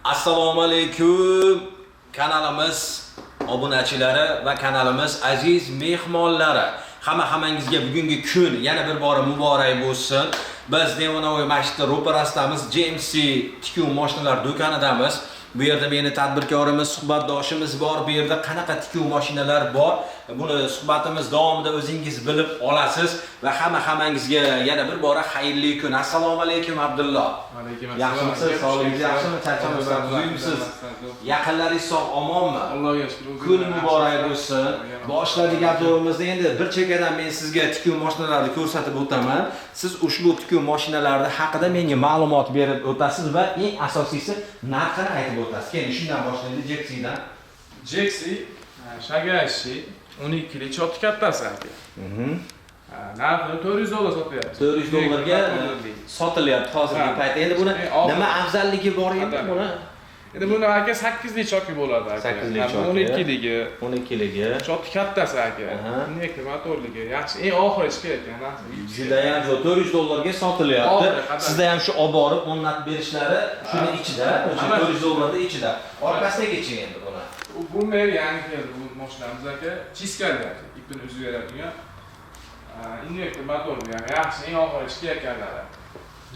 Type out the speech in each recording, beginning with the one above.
Assalomu alaykum kanalimiz obunachilari va kanalimiz aziz mehmonlari. Hammangizga bugungi kun yana bir bora muborak bo'lsin. Biz Nevonovoy masjidi ro'parasdamiz, JMC tikuv mashinalar do'konidamiz. Bu yerda meni tadbirkorimiz, suhbatdoshimiz bor. Bu yerda qanaqa tikuv mashinalar bor? Buni suhbatimiz davomida o'zingiz bilib olasiz va hammangizga yana bir bora xayrli kun. Assalomu alaykum Abdulloh. Alaykum assalom. Yaxshimisiz? Sog'ligingiz yaxshimi? Charchamasdan uzuyimsiz? Yaqinlaringiz sog' omonmi? Allohga shukr. Kun muborak bo'lsin. Boshladik avtomobilimizni. Endi bir chekkadan men sizga tikuv mashinalarini ko'rsatib o'taman. Siz ushbu tikuv mashinalari haqida menga ma'lumot berib o'tasiz va eng asosiysi narxini aytib o'tasiz. Keyin shundan boshlaymiz, Jeksidan. Jeksi Shagashi 12 lik choti kattasi aka. Narxi $400 sotyapti. $400 sotilyapti hozirgi paytda. Endi buni nima afzalligi bor endi buni? Endi buni aka 8 lik choki bo'ladi aka. 8 lik choki. 12 ligi. 12 ligi. Choti kattasi aka. Nega motorligi yaxshi. Eng oxiri chiqar ekan. Sizda ham $400 ga sotilyapti. Sizda ham shu olib borib o'rnatib berishlari shuni ichida, $400 ichida. Orqasigacha endi buni. Bu mer yangi keldi bu mashinamiz aka. Chiskali aka. Ipini uzib beradigan. Injektor motor yani yaxshi eng oxiri chiqayotganlari.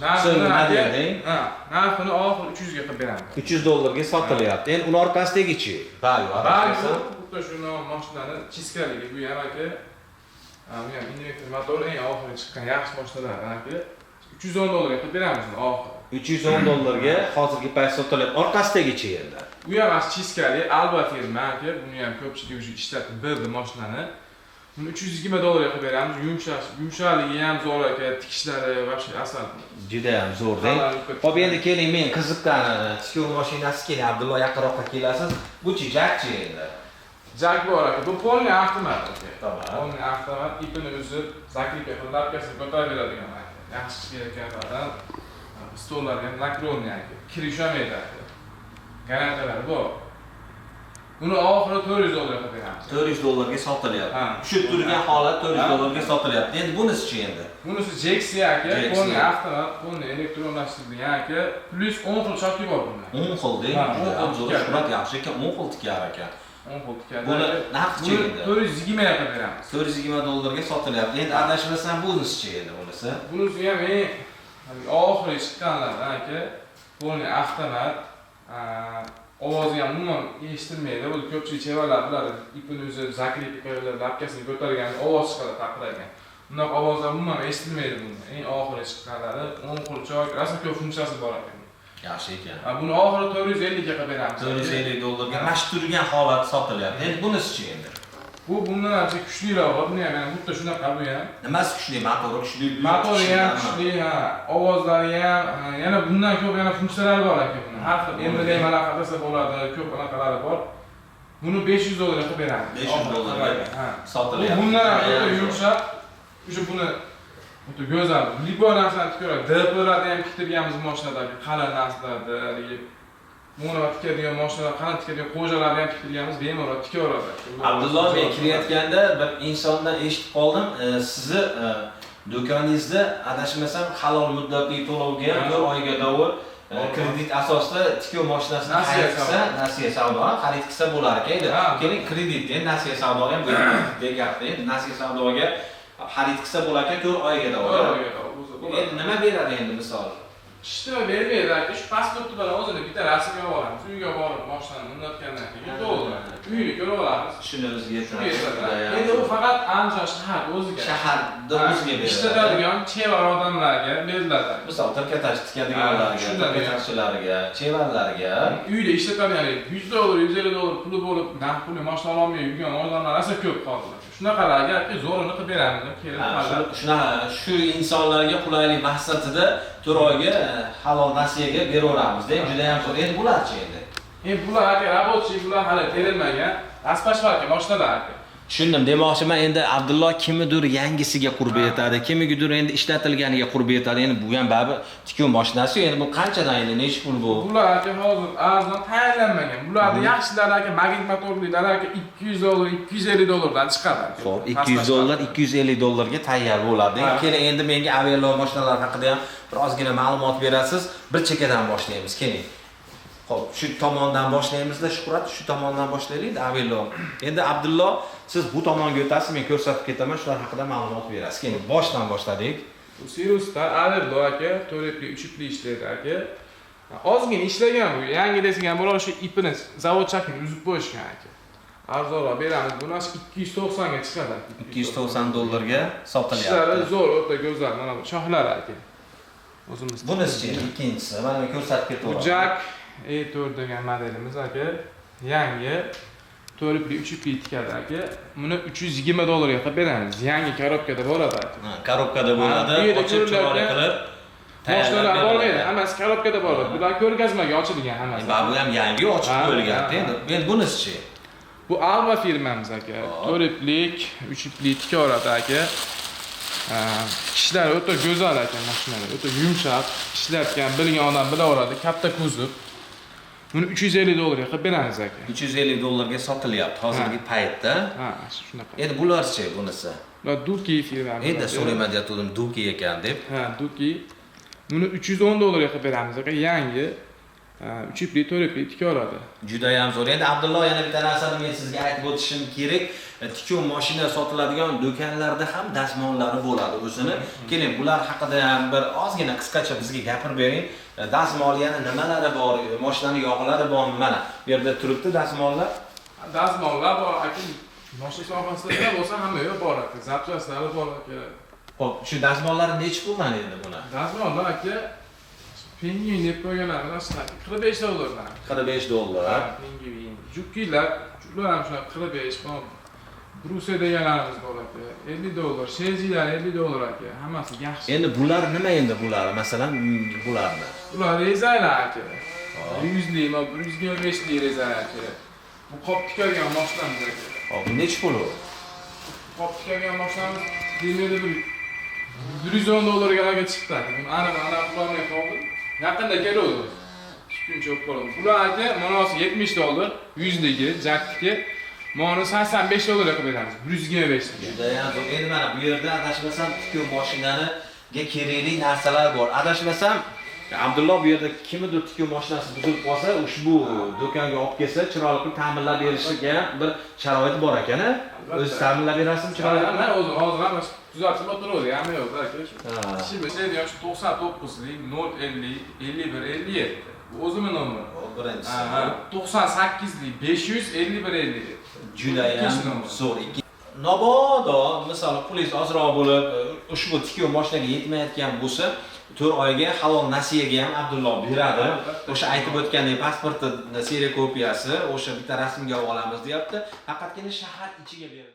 Narxini oxiri 300 ga qilib beramiz. $300 ga sotilyapti. Endi uni orqasigachi. Ba'zi xuddi shuni mashinani chiskaligi bu ham aka. Bu ham injektor motor eng oxiri chiqqan yaxshi mashinalar aka. $310 ga qilib beramiz uni oxiri. $310 ga hozirgi payt sotilyapti. Orqasigachi endi. Bu ham as chiskali Alba firma aka. Buni ham ko'pchilik уже ishlatib berdi mashinani. Buni $320 ga qilib beramiz. Yumshaligi ham zo'r aka, tikishlari вообще asal. Juda ham zo'r-da. Xo'p, endi keling, men qiziqqan tikuv mashinasi keling, Abdulloh yaqinroqqa kelasiz. Bu-chi jakchi endi. Jak bor aka. Bu polniy avtomat aka. Tamam. Polniy avtomat ipini uzib, zakripka qilib lapkasini ko'tarib beradigan aka. Yaxshi chiqayotganlardan stollari ham nakronniy aka. Kir ushamaydi aka. Garantiyalari bor. Buni oxiri $400 qilib beramiz. $400 ga sotilyapti. Shu turgan holat $400 ga sotilyapti. Endi bunisi-chi endi? Bunisi Jeksi aka, polniy avtomat, polniy elektronlashtirilgan aka, plus 10 xil choki bor bunda. 10 xil-da. 10 xil shurat yaxshi ekan, 10 xil tikar ekan. 10 xil tikar. Buni narxi-chi endi? $420 ga qilib beramiz. $420 ga sotilyapti. Endi adashmasam bunisi-chi endi bunisi? Bunisi ham oxiri chiqqanlar aka, polniy avtomat. Ovozi ham umuman eshitilmaydi. Bu ko'pchilik chevarlar biladi. Ipini uzib, zakripka qilib, lapkasini ko'targan ovoz chiqadi taqiragan. Bunday ovozlar umuman eshitilmaydi bunda. Eng oxiri chiqqanlari 10 xil choy, rasm ko'p funksiyasi bor ekan. Yaxshi ekan. Buni oxiri $450 ga qilib beramiz. $450 ga mana shu turgan holat sotilyapti. Endi bunisi-chi endi? Bu bundan ancha kuchliroq, buni ham xuddi shunaqa bu ham. Nimasi kuchli? Motori kuchli. Motori ham kuchli, ovozlari ham, yana bundan ko'p yana funksiyalari bor ekan buni. Har xil endi mana qadasa bo'ladi, ko'p anaqalari bor. Buni $500 ga qilib beramiz. $500 ga sotilyapti. Bundan ham yumshoq, o'sha buni o'ta go'zal, liboy narsani ko'radi. DPlarni ham tiktirganmiz mashinadagi qalin narsalarni, Buni tikadigan mashinalar, qanot tikadigan qo'jalarni ham tiktirganmiz, bemalol tikaveradi. Abdulloh, men kirayotganda bir insondan eshitib qoldim, sizni do'koningizda adashmasam halol muddatli to'lovga 4 oyga davr kredit asosida tikuv mashinasini xarid qilsa, nasiya savdo xarid qilsa bo'lar ekan. Keling, kreditni nasiya savdo ham begapda, nasiya savdoga xarid qilsa bo'lar ekan 4 oyga davr. Endi nima beradi endi misol? Ishni bermaydi aka, shu pasporti bilan o'zini bitta rasmga olamiz. Uyga borib mashinani o'rnatgandan keyin to'g'ri. Uyni ko'rib olamiz. Shuni o'ziga yetadi. Endi u faqat Andijon shahar o'ziga. Shaharda o'ziga beriladi. Ishlatadigan chevar odamlarga beriladi. Misol tirkatash tikadiganlarga, tirkatashchilarga, chevarlarga, uyda ishlatadigan $100, $150 puli bo'lib, naqd puli mashina olmay yurgan odamlar esa ko'p qoldi. Shunaqalarga zo'rini qilib beramiz. Shu insonlarga qulaylik maqsadida 4 oyga halol nasiyaga beraveramiz-da. Juda ham zo'r. Endi bular-chi endi? Endi bular aka rabotchi, bular hali terilmagan. Aspashvarka mashinalar aka. Tushundim. Demoqchiman, endi Abdulloh kimidir yangisiga qurbi yetadi, kimidir endi ishlatilganiga qurbi yetadi. Endi bu ham baribir tikuv mashinasi. Endi bu qanchadan endi necha pul bu? Bular aka hozir arzon tayyorlanmagan. Bularni yaxshilari aka magnet motorlilar aka $200, $250 dan chiqadi. Xo'p, $200, $250 ga tayyor bo'ladi. Keling, endi menga avvalroq mashinalar haqida ham birozgina ma'lumot berasiz. Bir chekkadan boshlaymiz. Keling. Xo'p, shu tomondan boshlaymiz-da, Shuhrat, shu tomondan boshlaylik, Avillo. Endi Abdullo, siz bu tomonga o'tasiz, men ko'rsatib ketaman, shular haqida ma'lumot berasiz. Keyin boshdan boshladik. Bu Sirusda Avillo aka, 4 ipli, 3 ipli ishlaydi aka. Ozgina ishlagan bu. Yangi desingan bo'lar, o'sha ipini zavod chakini uzib qo'yishgan aka. Arzonroq beramiz. Buni 290 ga chiqadi. $290 sotilyapti. Ishlari zo'r, o'ta go'zal. Mana bu shoxlar aka. O'zimiz. Bunisi ikkinchisi. Mana men ko'rsatib ketaman. Bu Jack E4 degan modelimiz aka. Yangi 4 ipli, 3 ipli tikadi aka. Buni $320 ga qilib beramiz. Yangi korobkada bo'ladi aka. Ha, korobkada bo'ladi. Ochib chiroyli qilib Mashinalar bo'lmaydi, hammasi korobkada bo'ladi. Bular ko'rgazmaga ochilgan hammasi. Bu ham yangi ochib qo'yilgan. Endi bunisi-chi? Bu Alva firmamiz aka. 4 iplik, 3 iplik tikaveradi aka. Ishlari o'ta go'zal aka mashinalar. O'ta yumshoq, ishlatgan, bilgan odam bilaveradi. Katta kuzov. Buni $350 ga qilib beramiz aka. $350 ga sotilyapti hozirgi paytda. Ha, shunaqa. Endi bular-chi bunisi? Bular Duki firmamiz. Endi so'rayman deyotgandim, Duki ekan deb. Ha, Duki. Buni $310 ga qilib beramiz aka. Yangi 3 ipli, 4 ipli tikaveradi. Juda ham zo'r. Endi Abdullo yana bitta narsani men sizga aytib o'tishim kerak. Tikuv mashina sotiladigan do'konlarda ham dazmollari bo'ladi o'zini. Keling, bular haqida ham bir ozgina qisqacha bizga gapirib bering. Dazmol yana nimalari bor? Mashinaning yog'lari bormi? Mana bu yerda turibdi dazmollar. Dazmollar bor aka. Mashina sohasida bo'lsa hamma yo'q bor aka. Zapchastlari bor aka. Xo'p, shu dazmollarni nechi puldan endi buni? Dazmollar aka Pingvin deb qo'yganlar mana $45 dan. $45. Ha, pingvin. Jukkilar ham shunaqa 45 bor. Bruse deganlarimiz bor aka. $50, Shezilar $50 aka. Hammasi yaxshi. Endi bular nima endi bular? Masalan, bularni. Ular rezalar aka. 100lik, 125lik rezalar aka. Bu qop tikadigan mashinamiz aka. Hop, nechi pul u? Qop tikadigan mashinamiz demaydi $110 ga chiqdi aka. Buni aniq qilolmay qoldim. Yaqinda keladi. 2 kun cho'p qoldi. Bular aka monosi $70, 100ligi, jaktiki. Moni $85 ga qilib beramiz. 125 ga. Juda ham zo'r. Endi mana bu yerda adashmasam tikuv mashinaniga kerakli narsalar bor. Adashmasam Abdullo bu yerda kimnidir tikuv mashinasi buzilib qolsa, ushbu do'konga olib kelsa, chiroyli qilib ta'minlab berishiga bir sharoit bor ekan-a. O'zi ta'minlab berasizmi chiroyli? Men o'zim hozir ham tuzatib o'tiraverdi, hamma yo'q aka. Şimdi yosh 99lik 050 51 57. Bu o'zimning nomerim. Birinchisi. 98lik 500 51 57. Juda ham zo'r. Mabodo, misol pulingiz ozroq bo'lib, ushbu tikuv mashinaga yetmayotgan bo'lsa, 4 oyga halol nasiyaga ham Abdullo beradi. O'sha aytib o'tgandek pasporti seriya kopiyasi, o'sha bitta rasmga olamiz deyapti. Faqatgina shahar ichiga beriladi.